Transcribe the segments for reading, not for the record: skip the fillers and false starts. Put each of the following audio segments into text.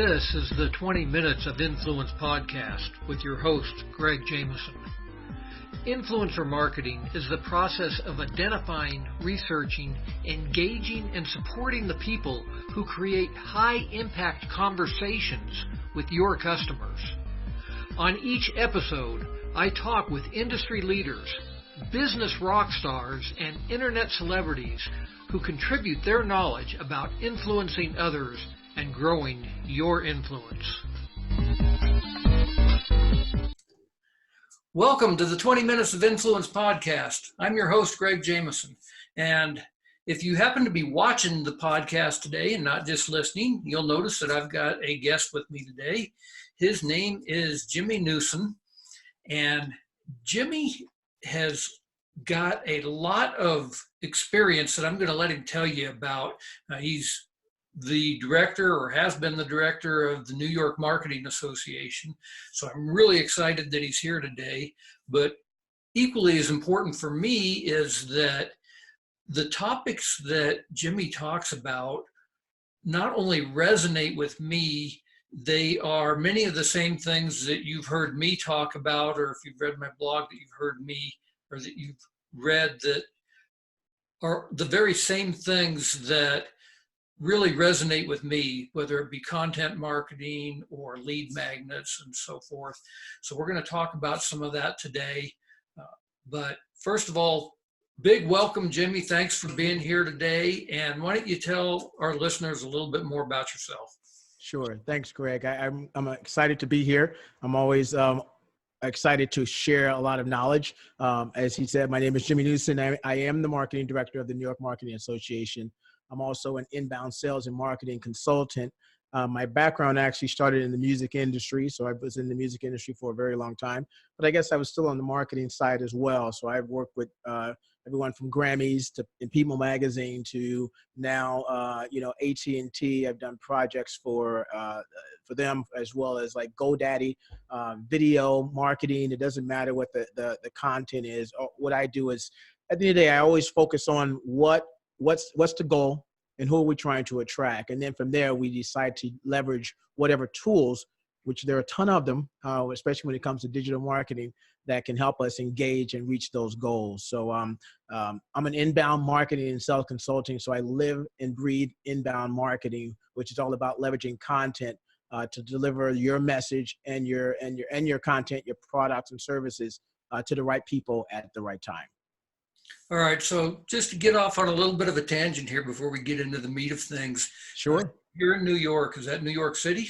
This is the 20 Minutes of Influence podcast with your host, Greg Jameson. Influencer marketing is the process of identifying, researching, engaging, and supporting the people who create high-impact conversations with your customers. On each episode, I talk with industry leaders, business rock stars, and internet celebrities who contribute their knowledge about influencing others and growing your influence. Welcome to the 20 Minutes of Influence podcast. I'm your host, Greg Jameson. And if you happen to be watching the podcast today and not just listening, you'll notice that I've got a guest with me today. His name is Jimmy Newson. And Jimmy has got a lot of experience that I'm going to let him tell you about. He's the director, or has been the director, of the New York Marketing Association. So I'm really excited that he's here today. But equally as important for me is that the topics that Jimmy talks about not only resonate with me, they are many of the same things that you've heard me talk about, or if you've read my blog that you've heard me, or that you've read, that are the very same things that really resonate with me, whether it be content marketing or lead magnets and so forth. So we're going to talk about some of that today. But first of all, big welcome, Jimmy. Thanks for being here today. And why don't you tell our listeners a little bit more about yourself? Sure. Thanks, Greg. I'm excited to be here. I'm always excited to share a lot of knowledge. As he said, my name is Jimmy Newson. I am the marketing director of the New York Marketing Association. I'm also an inbound sales and marketing consultant. My background actually started in the music industry. So I was in the music industry for a very long time, but I guess I was still on the marketing side as well. So I've worked with everyone from Grammys to in People Magazine to now, AT&T. I've done projects for them, as well as like GoDaddy, video marketing. It doesn't matter what the content is. What I do is, at the end of the day, I always focus on what's the goal and who are we trying to attract. And then from there, we decide to leverage whatever tools, which there are a ton of them, especially when it comes to digital marketing, that can help us engage and reach those goals. So I'm an inbound marketing and sales consulting. So I live and breathe inbound marketing, which is all about leveraging content to deliver your message and your content, your products and services to the right people at the right time. All right, so just to get off on a little bit of a tangent here before we get into the meat of things. Sure. You're in New York. Is that New York City?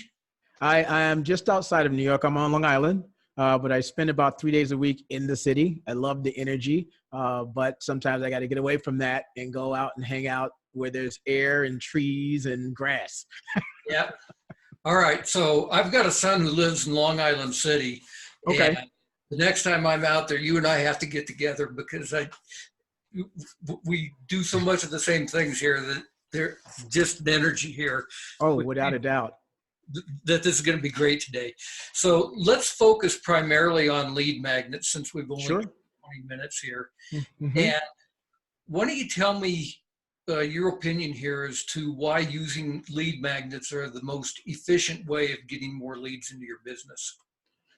I am just outside of New York. I'm on Long Island, but I spend about 3 days a week in the city. I love the energy, but sometimes I got to get away from that and go out and hang out where there's air and trees and grass. Yeah. All right, so I've got a son who lives in Long Island City. Okay. And the next time I'm out there, you and I have to get together, because we do so much of the same things here that there's just an energy here. Oh, without a doubt. That this is going to be great today. So let's focus primarily on lead magnets, since we've only got 20 minutes here. Mm-hmm. And why don't you tell me your opinion here as to why using lead magnets are the most efficient way of getting more leads into your business?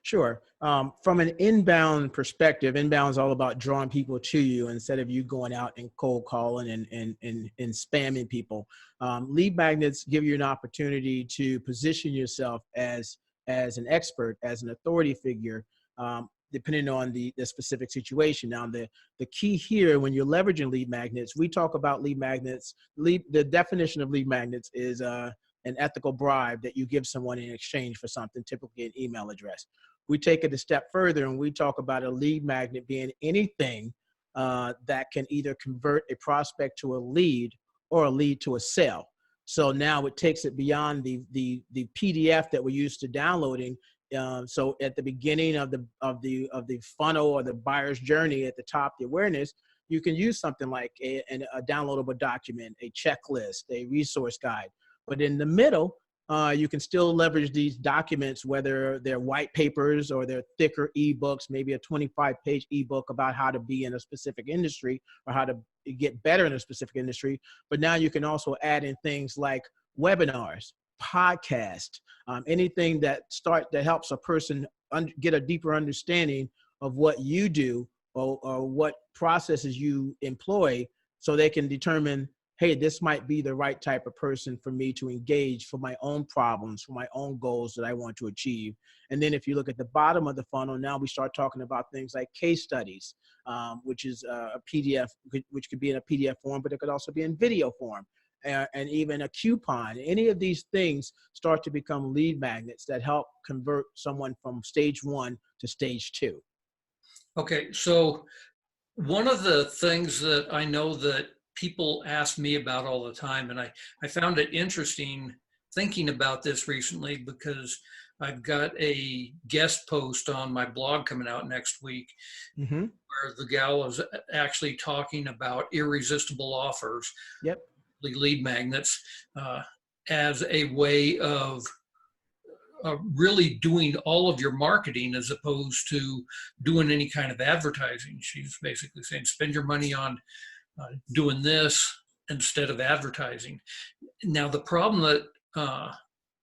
Sure. From an inbound perspective, inbound is all about drawing people to you instead of you going out and cold calling and spamming people. Lead magnets give you an opportunity to position yourself as an expert, as an authority figure, depending on the specific situation. Now, the key here, when you're leveraging lead magnets, we talk about lead magnets. The definition of lead magnets is an ethical bribe that you give someone in exchange for something, typically an email address. We take it a step further and we talk about a lead magnet being anything that can either convert a prospect to a lead or a lead to a sale. So now it takes it beyond the PDF that we're used to downloading. So at the beginning of the funnel or the buyer's journey, at the top, the awareness, you can use something like a downloadable document, a checklist, a resource guide. But in the middle, you can still leverage these documents, whether they're white papers or they're thicker ebooks, maybe a 25-page ebook about how to be in a specific industry or how to get better in a specific industry. But now you can also add in things like webinars, podcast, anything that helps a person get a deeper understanding of what you do, or what processes you employ, so they can determine, hey, this might be the right type of person for me to engage for my own problems, for my own goals that I want to achieve. And then if you look at the bottom of the funnel, now we start talking about things like case studies, which is a PDF, which could be in a PDF form, but it could also be in video form, and even a coupon. Any of these things start to become lead magnets that help convert someone from stage 1 to stage 2. Okay, so one of the things that I know that people ask me about all the time, and I found it interesting thinking about this recently, because I've got a guest post on my blog coming out next week, Mm-hmm. where the gal is actually talking about irresistible offers, Yep. lead magnets, as a way of really doing all of your marketing as opposed to doing any kind of advertising. She's basically saying, spend your money on doing this instead of advertising. Now, the problem that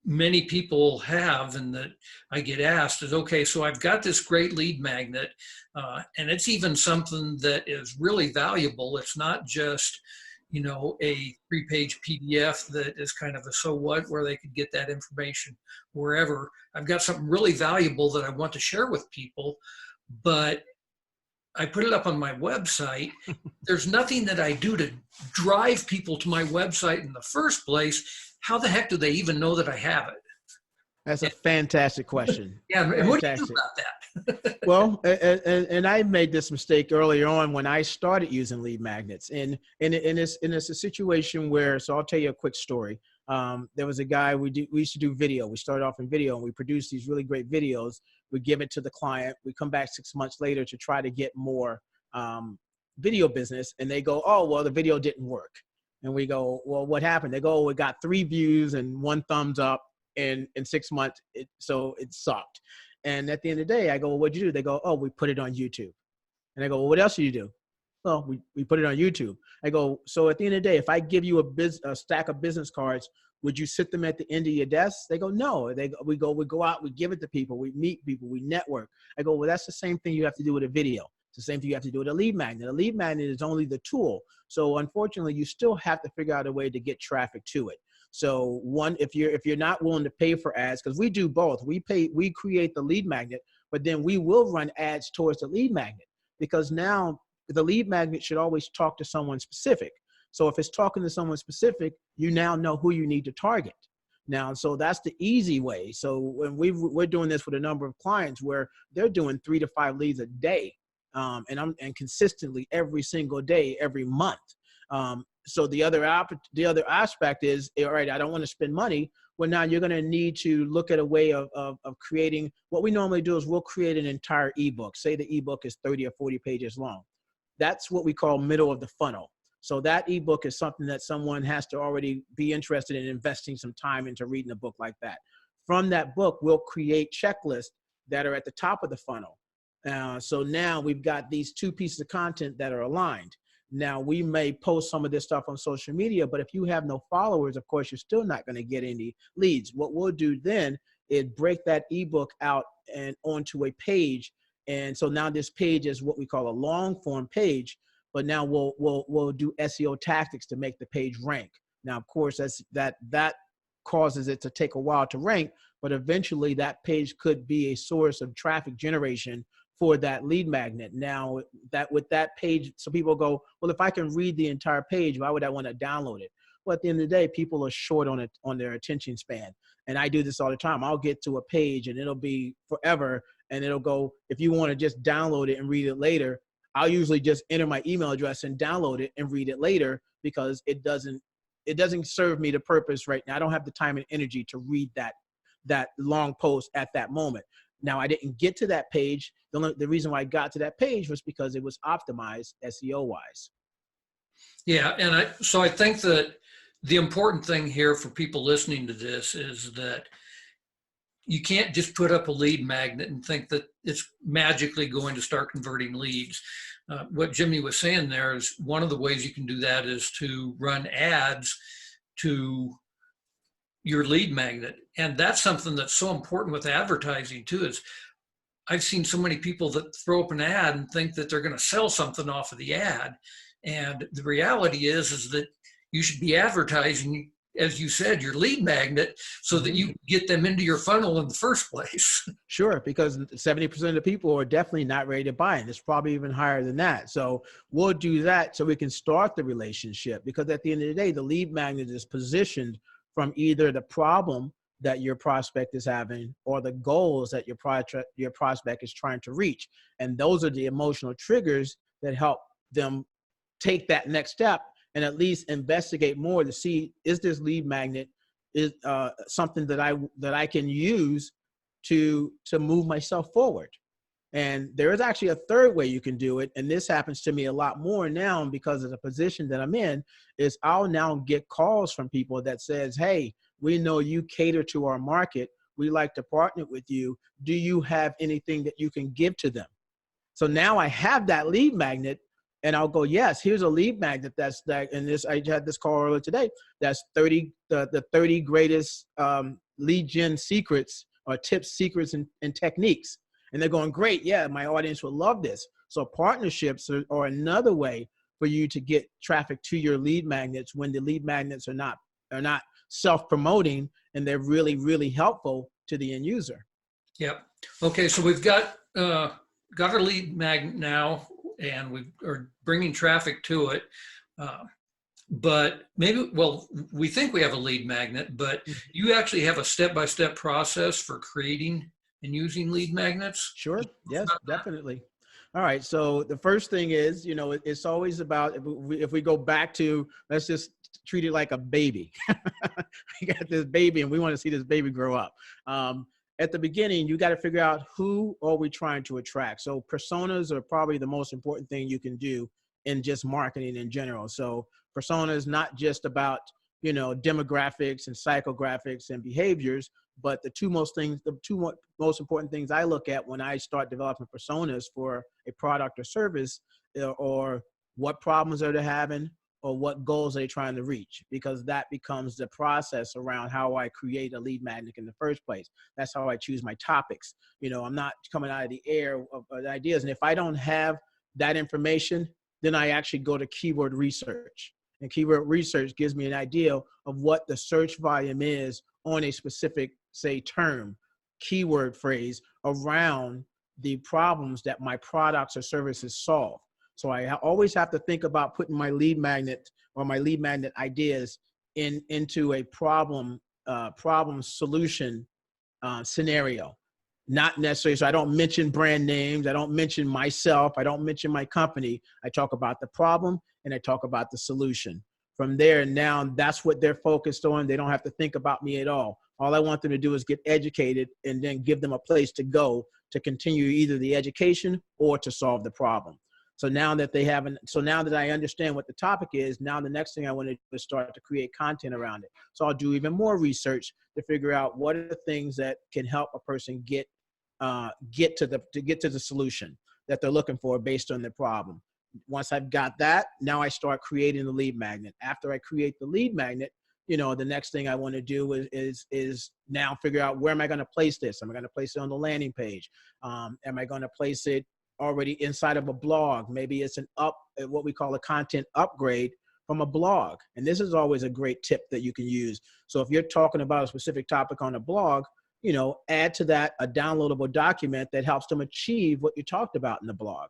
many people have, and that I get asked, is, okay, so I've got this great lead magnet, and it's even something that is really valuable. It's not just, a 3-page PDF that is kind of a so what, where they could get that information wherever. I've got something really valuable that I want to share with people, but I put it up on my website. There's nothing that I do to drive people to my website in the first place. How the heck do they even know that I have it? That's a fantastic question. Yeah, and what do you do Fantastic. about that? Well, and I made this mistake earlier on when I started using lead magnets, and it's a situation where, so I'll tell you a quick story. There was a guy, we used to do video. We started off in video, and we produced these really great videos. We give it to the client. We come back 6 months later to try to get more video business, and they go, oh, well, the video didn't work. And we go, well, what happened? They go, oh, it got 3 views and 1 thumbs up in 6 months, so it sucked. And at the end of the day, I go, well, what'd you do? They go, oh, we put it on YouTube. And I go, well, what else did you do? Well, we put it on YouTube. I go, so at the end of the day, if I give you a stack of business cards, would you sit them at the end of your desk? They go, no. We go out, we give it to people, we meet people, we network. I go, well, that's the same thing you have to do with a video. It's the same thing you have to do with a lead magnet. A lead magnet is only the tool. So unfortunately, you still have to figure out a way to get traffic to it. So one, if you're not willing to pay for ads, because we do both, we create the lead magnet, but then we will run ads towards the lead magnet, because now the lead magnet should always talk to someone specific. So if it's talking to someone specific, you now know who you need to target. Now, so that's the easy way. So when we're doing this with a number of clients where they're doing 3 to 5 leads a day, and consistently every single day, every month. So the other aspect is, all right, I don't want to spend money. Well, now you're going to need to look at a way of creating. What we normally do is we'll create an entire ebook. Say the ebook is 30 or 40 pages long. That's what we call middle of the funnel. So that ebook is something that someone has to already be interested in investing some time into reading a book like that. From that book, we'll create checklists that are at the top of the funnel. So now we've got these 2 pieces of content that are aligned. Now, we may post some of this stuff on social media, but if you have no followers, of course, you're still not going to get any leads. What we'll do then is break that ebook out and onto a page. And so now this page is what we call a long form page, but now we'll do SEO tactics to make the page rank. Now, of course, that causes it to take a while to rank, but eventually that page could be a source of traffic generation for that lead magnet. Now, that with that page, so people go, well, if I can read the entire page, why would I want to download it? Well, at the end of the day, people are short on their attention span. And I do this all the time. I'll get to a page and it'll be forever, and it'll go, if you want to just download it and read it later, I'll usually just enter my email address and download it and read it later, because it doesn't serve me the purpose right now. I don't have the time and energy to read that long post at that moment. Now, I didn't get to that page. The reason why I got to that page was because it was optimized SEO wise. Yeah, and I think that the important thing here for people listening to this is that you can't just put up a lead magnet and think that it's magically going to start converting leads. What Jimmy was saying there is, one of the ways you can do that is to run ads to your lead magnet. And that's something that's so important with advertising too, is I've seen so many people that throw up an ad and think that they're going to sell something off of the ad. And the reality is that you should be advertising, as you said, your lead magnet, so that you get them into your funnel in the first place. Sure, because 70% of the people are definitely not ready to buy, and it's probably even higher than that. So we'll do that so we can start the relationship, because at the end of the day, the lead magnet is positioned from either the problem that your prospect is having or the goals that your prospect is trying to reach. And those are the emotional triggers that help them take that next step and at least investigate more to see, is this lead magnet is something that I can use to move myself forward. And there is actually a third way you can do it. And this happens to me a lot more now because of the position that I'm in, is I'll now get calls from people that says, hey, we know you cater to our market. We like to partner with you. Do you have anything that you can give to them? So now I have that lead magnet, and I'll go, yes, here's a lead magnet that's that. And this, I had this call earlier today. That's the 30 greatest lead gen secrets or tips, secrets, and techniques. And they're going, great. Yeah, my audience will love this. So partnerships are another way for you to get traffic to your lead magnets when the lead magnets are not self-promoting, and they're really, really helpful to the end user. Yep. Okay, so we've got our lead magnet now, and we are bringing traffic to it. But maybe, well, we think we have a lead magnet, but you actually have a step-by-step process for creating and using lead magnets? Sure. Yes, definitely. All right. So the first thing is, it's always about, if we go back to, let's just treat it like a baby. We got this baby and we want to see this baby grow up. At the beginning, you got to figure out, who are we trying to attract? So personas are probably the most important thing you can do in just marketing in general. So personas, not just about, demographics and psychographics and behaviors, but the two most important things I look at when I start developing personas for a product or service, or what problems are they having, or what goals are they trying to reach, because that becomes the process around how I create a lead magnet in the first place. That's how I choose my topics. I'm not coming out of the air of ideas. And if I don't have that information, then I actually go to keyword research. And keyword research gives me an idea of what the search volume is on a specific, say, term, keyword phrase around the problems that my products or services solve. So I always have to think about putting my lead magnet or my lead magnet ideas into a problem solution scenario. Not necessarily, so I don't mention brand names, I don't mention myself, I don't mention my company. I talk about the problem and I talk about the solution. From there, now that's what they're focused on. They don't have to think about me at all. All I want them to do is get educated and then give them a place to go to continue either the education or to solve the problem. So now that now that I understand what the topic is, now the next thing I want to do is start to create content around it. So I'll do even more research to figure out what are the things that can help a person get to the solution that they're looking for based on their problem. Once I've got that, now I start creating the lead magnet. After I create the lead magnet, the next thing I want to do is now figure out, where am I going to place this? Am I going to place it on the landing page? Am I going to place it already inside of a blog? Maybe it's what we call a content upgrade from a blog. And this is always a great tip that you can use. So if you're talking about a specific topic on a blog, add to that a downloadable document that helps them achieve what you talked about in the blog.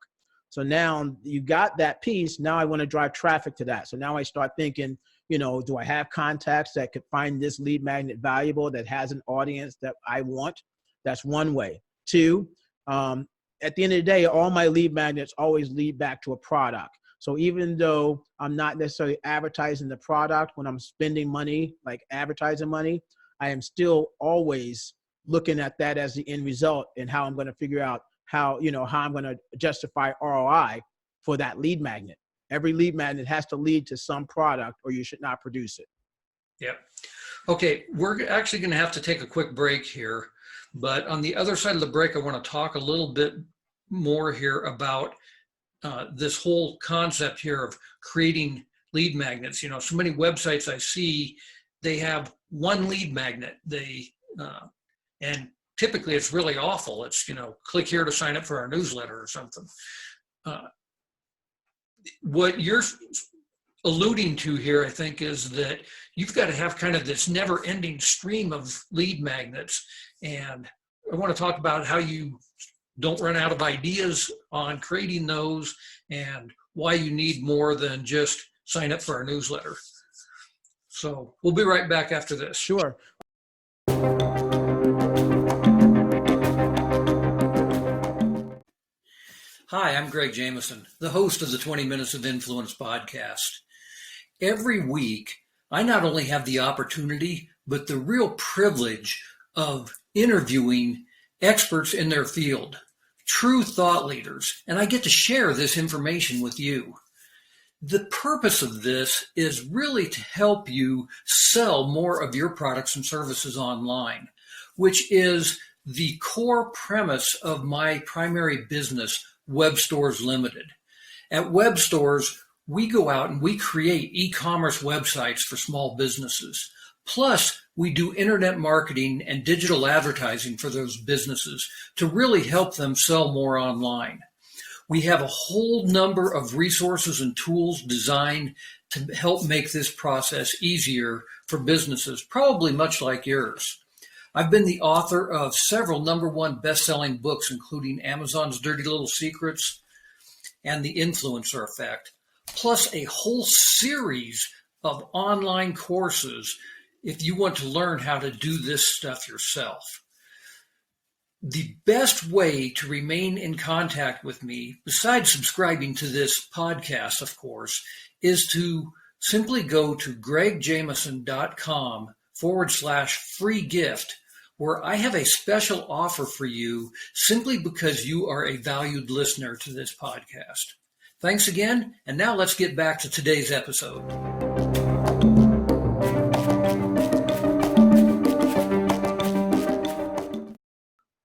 So now you got that piece. Now I want to drive traffic to that. So now I start thinking, do I have contacts that could find this lead magnet valuable, that has an audience that I want? That's one way. Two, at the end of the day, all my lead magnets always lead back to a product. So even though I'm not necessarily advertising the product when I'm spending money, like advertising money, I am still always looking at that as the end result and how I'm going to figure out how I'm going to justify ROI for that lead magnet. Every lead magnet has to lead to some product, or you should not produce it. Yep. Okay, we're actually going to have to take a quick break here, but on the other side of the break, I want to talk a little bit more here about this whole concept here of creating lead magnets. So many websites I see, they have one lead magnet. And typically it's really awful. It's, click here to sign up for our newsletter or something. What you're alluding to here, I think, is that you've got to have kind of this never-ending stream of lead magnets. And I want to talk about how you don't run out of ideas on creating those and why you need more than just sign up for our newsletter. So we'll be right back after this. Sure. Hi, I'm Greg Jameson, the host of the 20 Minutes of Influence podcast. Every week, I not only have the opportunity, but the real privilege of interviewing experts in their field, true thought leaders, and I get to share this information with you. The purpose of this is really to help you sell more of your products and services online, which is the core premise of my primary business, Web Stores Limited. At Web Stores, we go out and we create e-commerce websites for small businesses. Plus, we do internet marketing and digital advertising for those businesses to really help them sell more online. We have a whole number of resources and tools designed to help make this process easier for businesses, probably much like yours. I've been the author of several #1 best-selling books, including Amazon's Dirty Little Secrets and The Influencer Effect, plus a whole series of online courses if you want to learn how to do this stuff yourself. The best way to remain in contact with me, besides subscribing to this podcast, of course, is to simply go to gregjameson.com/free gift, where I have a special offer for you simply because you are a valued listener to this podcast. Thanks again, and now let's get back to today's episode.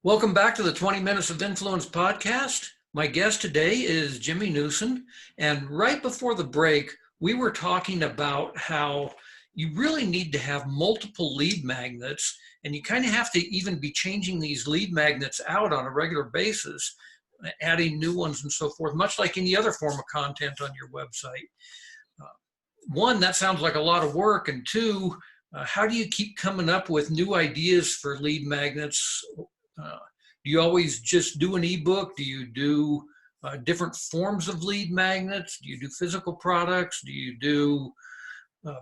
Welcome back to the 20 Minutes of Influence podcast. My guest today is Jimmy Newson, and right before the break, we were talking about how you really need to have multiple lead magnets, and you kind of have to even be changing these lead magnets out on a regular basis, adding new ones and so forth, much like any other form of content on your website. One, that sounds like a lot of work, and two, how do you keep coming up with new ideas for lead magnets? Do you always just do an ebook? Do you do different forms of lead magnets? Do you do physical products? Do you do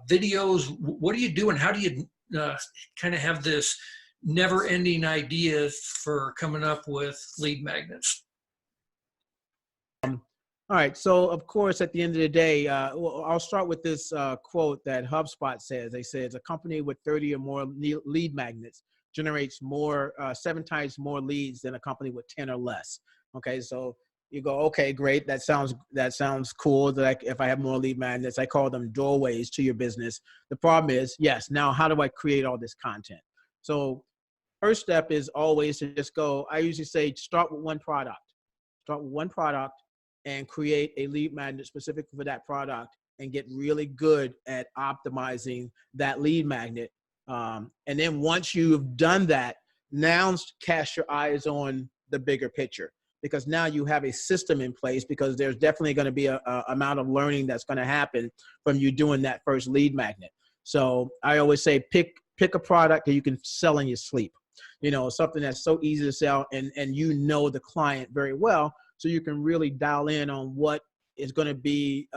videos? What do you do, and how do you kind of have this never-ending ideas for coming up with lead magnets? All right. So, of course, at the end of the day, I'll start with this quote that HubSpot says. They say it's a company with 30 or more lead magnets generates more, 7 times more leads than a company with 10 or less. Okay. So you go, okay, great. That sounds cool. That if I have more lead magnets, I call them doorways to your business. The problem is, yes, now how do I create all this content? So first step is always to just go, I usually say, start with one product. Start with one product and create a lead magnet specific for that product and get really good at optimizing that lead magnet. And then once you've done that, now cast your eyes on the bigger picture, because now you have a system in place, because there's definitely going to be a amount of learning that's going to happen from you doing that first lead magnet. So I always say, pick a product that you can sell in your sleep, something that's so easy to sell, and the client very well. So you can really dial in on what is going to be,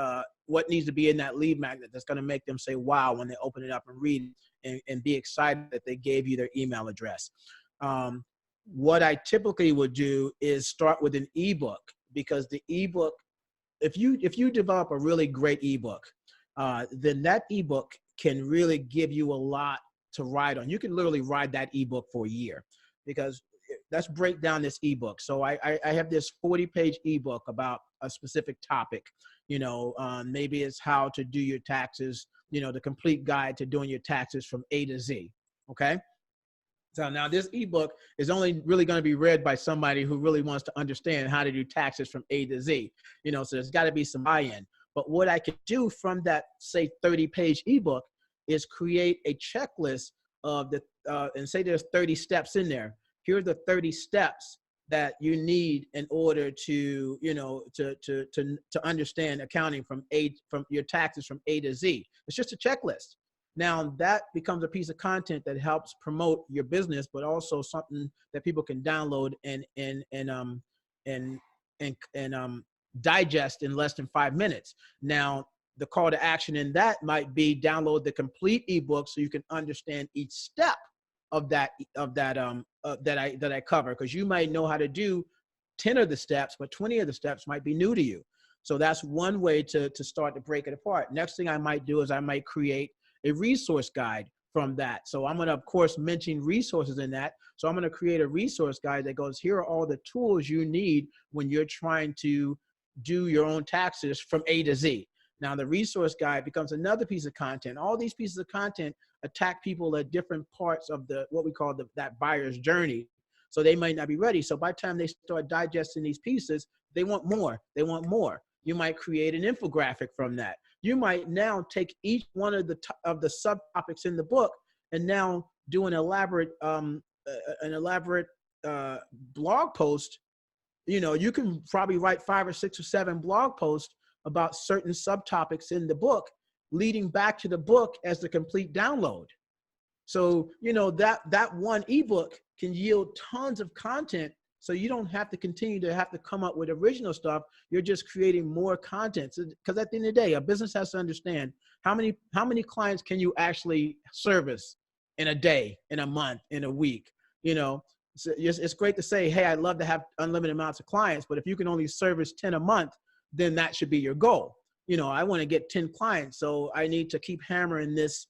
what needs to be in that lead magnet that's going to make them say, wow, when they open it up and read it, and be excited that they gave you their email address. What I typically would do is start with an ebook, because the ebook, if you develop a really great ebook, then that ebook can really give you a lot to ride on. You can literally ride that ebook for a year, because let's break down this ebook. So I have this 40-page ebook about a specific topic. Maybe it's how to do your taxes, the complete guide to doing your taxes from A to Z. Okay. So now this ebook is only really going to be read by somebody who really wants to understand how to do taxes from A to Z. So there's got to be some buy-in. But what I could do from that, say, 30-page ebook is create a checklist of the, and say there's 30 steps in there. Here are the 30 steps that you need in order to, to understand accounting from your taxes from A to Z. It's just a checklist. Now that becomes a piece of content that helps promote your business, but also something that people can download and digest in less than 5 minutes. Now, the call to action in that might be download the complete ebook so you can understand each step of that I cover, because you might know how to do 10 of the steps, but 20 of the steps might be new to you. So that's one way to start to break it apart. Next thing I might do is I might create a resource guide from that. So I'm going to, of course, mention resources in that. So I'm going to create a resource guide that goes, here are all the tools you need when you're trying to do your own taxes from A to Z. Now the resource guide becomes another piece of content. All these pieces of content attack people at different parts of what we call that buyer's journey. So they might not be ready. So by the time they start digesting these pieces, they want more. They want more. You might create an infographic from that. You might now take each one of the subtopics in the book and now do an elaborate blog post. You can probably write 5 or 6 or 7 blog posts about certain subtopics in the book, leading back to the book as the complete download. So, that one ebook can yield tons of content. So you don't have to continue to come up with original stuff. You're just creating more content. Because at the end of the day, a business has to understand how many clients can you actually service in a day, in a month, in a week. So it's great to say, hey, I'd love to have unlimited amounts of clients, but if you can only service 10 a month, then that should be your goal. I want to get 10 clients, so I need to keep hammering this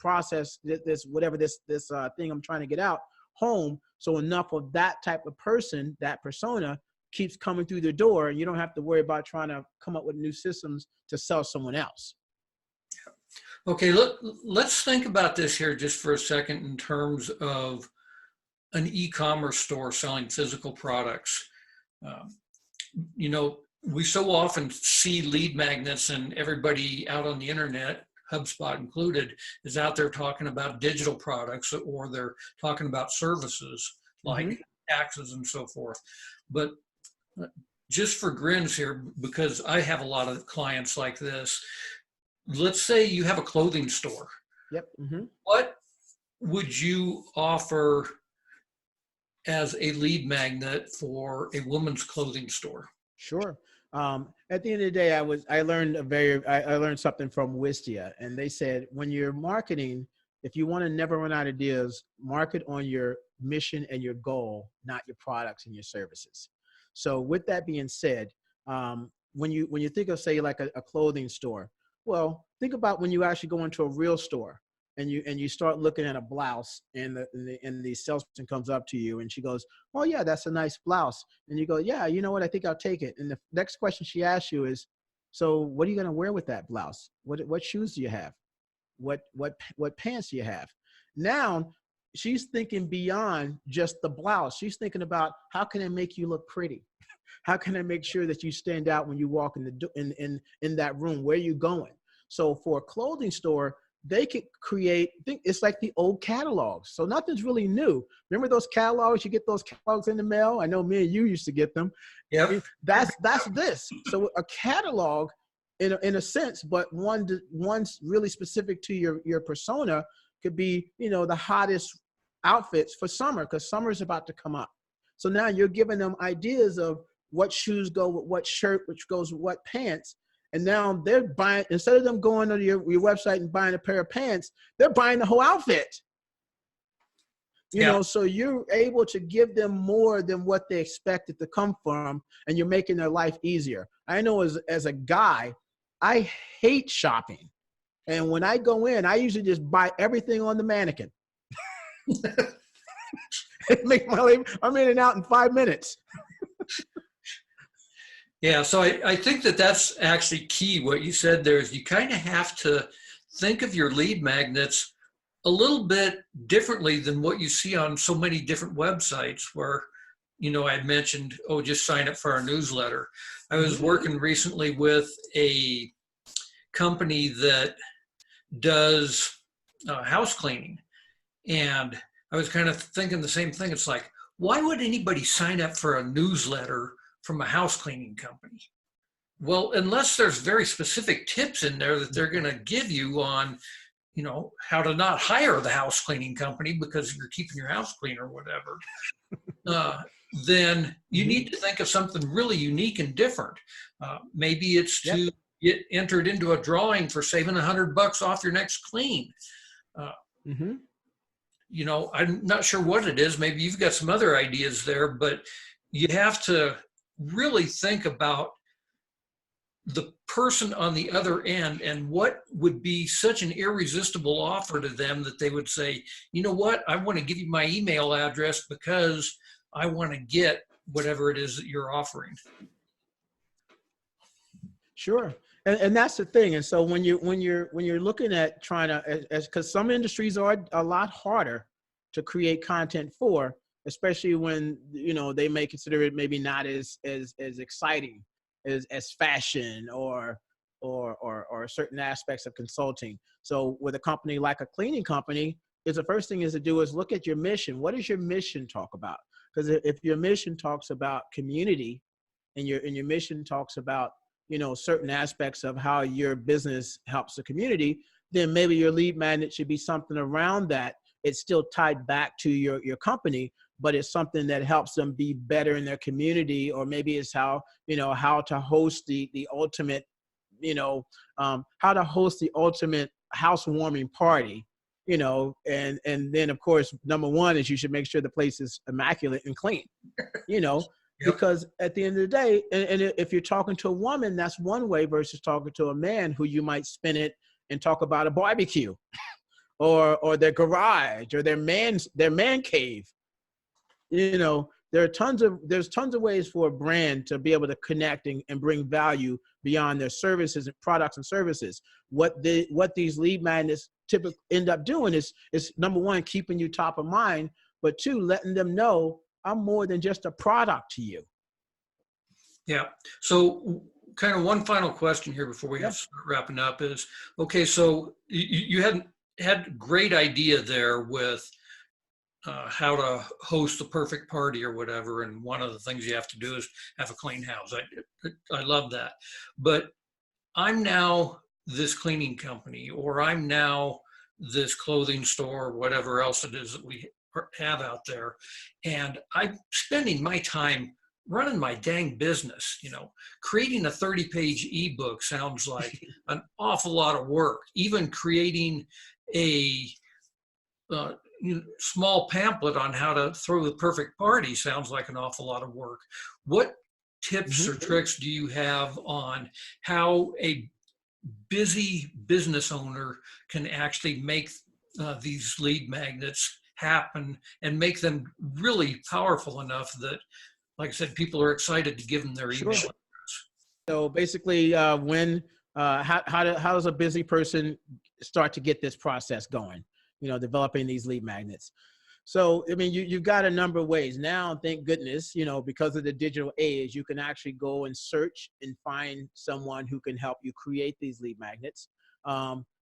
process, this thing I'm trying to get out home. So enough of that type of person, that persona, keeps coming through the door, and you don't have to worry about trying to come up with new systems to sell someone else. Okay, let's think about this here just for a second in terms of an e-commerce store selling physical products. We so often see lead magnets, and everybody out on the internet, HubSpot included, is out there talking about digital products, or they're talking about services like taxes and so forth. But just for grins here, because I have a lot of clients like this, let's say you have a clothing store. Yep. What would you offer as a lead magnet for a woman's clothing store? Sure. At the end of the day, I learned something from Wistia, and they said, when you're marketing, if you want to never run out of ideas, market on your mission and your goal, not your products and your services. So with that being said, when you think of, say, like a clothing store, well, think about when you actually go into a real store and you start looking at a blouse, and the salesperson comes up to you and she goes, "Oh yeah, that's a nice blouse." And you go, "Yeah, you know what? I think I'll take it." And the next question she asks you is, "So what are you going to wear with that blouse? What shoes do you have? What pants do you have?" Now she's thinking beyond just the blouse. She's thinking about, how can I make you look pretty? How can I make sure that you stand out when you walk in that room? Where are you going? So for a clothing store, they could create, it's like the old catalogs. So nothing's really new. Remember those catalogs? You get those catalogs in the mail. I know me and you used to get them. Yep. That's this. So a catalog in a sense, but one's really specific to your persona, could be, the hottest outfits for summer, because summer is about to come up. So now you're giving them ideas of what shoes go with what shirt, which goes with what pants. And now they're buying, instead of them going to your website and buying a pair of pants, they're buying the whole outfit. So you're able to give them more than what they expected to come from, and you're making their life easier. I know as a guy, I hate shopping. And when I go in, I usually just buy everything on the mannequin. It makes my life, I'm in and out in 5 minutes. Yeah, so I think that's actually key. What you said there is you kind of have to think of your lead magnets a little bit differently than what you see on so many different websites where, I mentioned, just sign up for our newsletter. I was working recently with a company that does house cleaning. And I was kind of thinking the same thing. It's like, why would anybody sign up for a newsletter from a house cleaning company? Well, unless there's very specific tips in there that they're going to give you on, how to not hire the house cleaning company because you're keeping your house clean or whatever, then you need to think of something really unique and different. Maybe it's to get entered into a drawing for saving $100 off your next clean. I'm not sure what it is. Maybe you've got some other ideas there, but you have to really think about the person on the other end and what would be such an irresistible offer to them that they would say, you know what, I want to give you my email address because I want to get whatever it is that you're offering. Sure. And that's the thing. And so when you're looking at trying to, because some industries are a lot harder to create content for, especially when, they may consider it maybe not as exciting as fashion or certain aspects of consulting. So with a company like a cleaning company, the first thing is to do is look at your mission. What does your mission talk about? Because if your mission talks about community and your mission talks about, certain aspects of how your business helps the community, then maybe your lead magnet should be something around that. It's still tied back to your company, but it's something that helps them be better in their community, or maybe it's how to host the ultimate, how to host the ultimate housewarming party, and then of course, number one is you should make sure the place is immaculate and clean, because at the end of the day, and if you're talking to a woman, that's one way versus talking to a man who you might spin it and talk about a barbecue or their garage or their man cave. There's tons of ways for a brand to be able to connect and bring value beyond their services and products and services. What these lead magnets typically end up doing is number one, keeping you top of mind, but two, letting them know I'm more than just a product to you. Yeah. So kind of one final question here before we have to start wrapping up is, okay, so you had great idea there with how to host the perfect party or whatever. And one of the things you have to do is have a clean house. I love that. But I'm now this cleaning company, or I'm now this clothing store, or whatever else it is that we have out there. And I'm spending my time running my dang business. Creating a 30-page ebook sounds like an awful lot of work. Even creating a small pamphlet on how to throw the perfect party sounds like an awful lot of work. What tips or tricks do you have on how a busy business owner can actually make these lead magnets happen and make them really powerful enough that, like I said, people are excited to give them their email address? So basically, how does a busy person start to get this process going? Developing these lead magnets. So, I mean, you've got a number of ways now, thank goodness, because of the digital age, you can actually go and search and find someone who can help you create these lead magnets.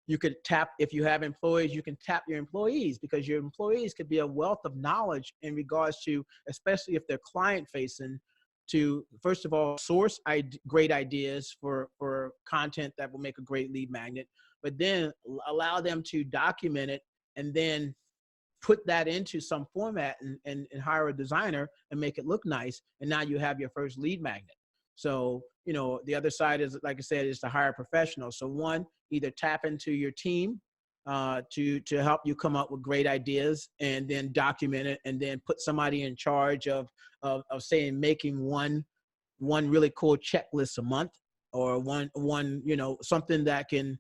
You could tap, if you have employees, you can tap your employees, because your employees could be a wealth of knowledge in regards to, especially if they're client facing, to, first of all, source great ideas for content that will make a great lead magnet, but then allow them to document it and then put that into some format and hire a designer and make it look nice. And now you have your first lead magnet. So, the other side is, like I said, is to hire professionals. So one, either tap into your team to help you come up with great ideas, and then document it, and then put somebody in charge of saying, making one really cool checklist a month, or one something that can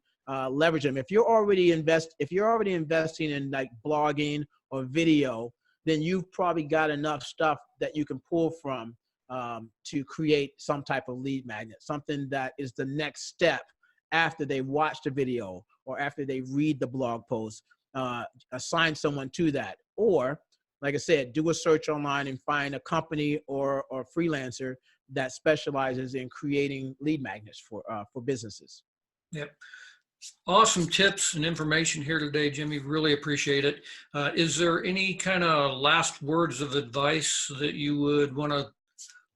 leverage them. If you're already investing in like blogging or video, then you've probably got enough stuff that you can pull from to create some type of lead magnet, something that is the next step after they watch the video or after they read the blog post. Assign someone to that, or like I said, do a search online and find a company or freelancer that specializes in creating lead magnets for businesses. Yep. Awesome tips and information here today, Jimmy. Really appreciate it. Is there any kind of last words of advice that you would want to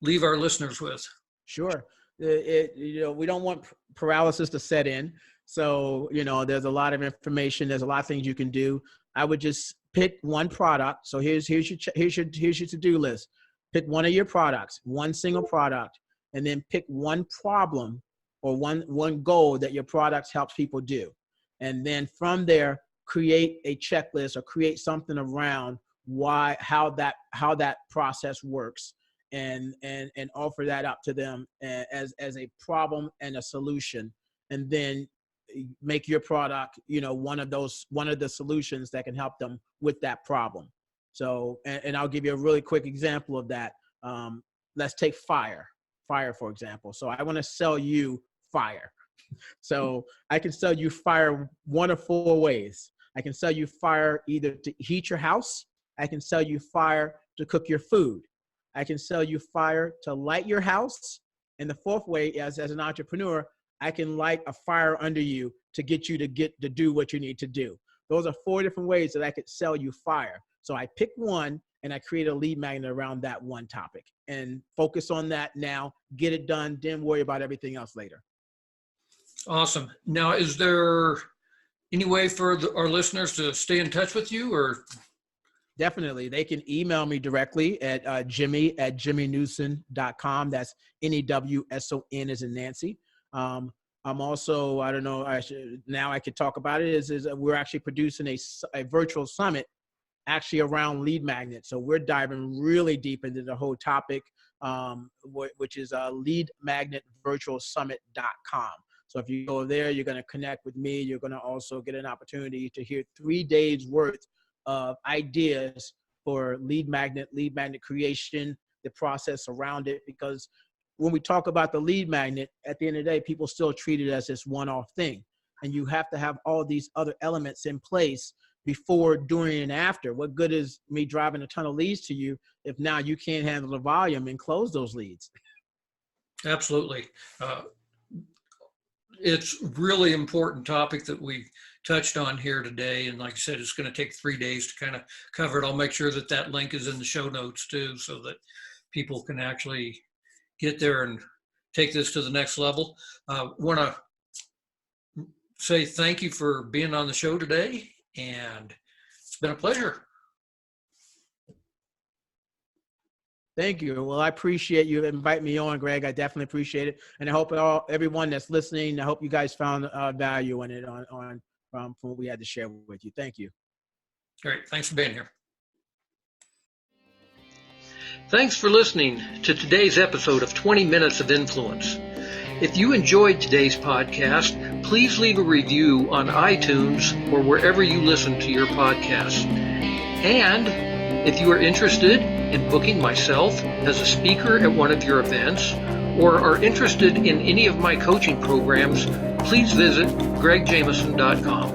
leave our listeners with? Sure. We don't want paralysis to set in. So, there's a lot of information. There's a lot of things you can do. I would just pick one product. So here's your to-do list. Pick one of your products, one single product, and then pick one problem or one goal that your product helps people do. And then from there, create a checklist or create something around how that process works. And offer that up to them as a problem and a solution, and then make your product, one of the solutions that can help them with that problem. So, and I'll give you a really quick example of that. Let's take fire, for example. So I want to sell you fire. So I can sell you fire one of four ways. I can sell you fire either to heat your house. I can sell you fire to cook your food. I can sell you fire to light your house. And the fourth way is, as an entrepreneur, I can light a fire under you to get you to do what you need to do. Those are four different ways that I could sell you fire. So I pick one and I create a lead magnet around that one topic and focus on that now, get it done, then worry about everything else later. Awesome. Now, is there any way for our listeners to stay in touch with you, or? Definitely. They can email me directly at jimmy@jimmynewson.com. That's NEWSON as in Nancy. I'm also, I don't know, now I could talk about it, is we're actually producing a virtual summit actually around lead magnets. So we're diving really deep into the whole topic, which is leadmagnetvirtualsummit.com. So if you go there, you're going to connect with me. You're going to also get an opportunity to hear 3 days worth of ideas for lead magnet creation, the process around it. Because when we talk about the lead magnet, at the end of the day, people still treat it as this one-off thing. And you have to have all these other elements in place before, during, and after. What good is me driving a ton of leads to you if now you can't handle the volume and close those leads? Absolutely. It's really important topic that we touched on here today. And like I said, it's going to take 3 days to kind of cover it. I'll make sure that link is in the show notes too, so that people can actually get there and take this to the next level. Want to say thank you for being on the show today, and it's been a pleasure. Thank you. Well, I appreciate you inviting me on, Greg. I definitely appreciate it. And I hope everyone that's listening, I hope you guys found value in it from what we had to share with you. Thank you. Great. Thanks for being here. Thanks for listening to today's episode of 20 Minutes of Influence. If you enjoyed today's podcast, please leave a review on iTunes or wherever you listen to your podcasts. And if you are interested in booking myself as a speaker at one of your events, or are interested in any of my coaching programs, please visit gregjameson.com.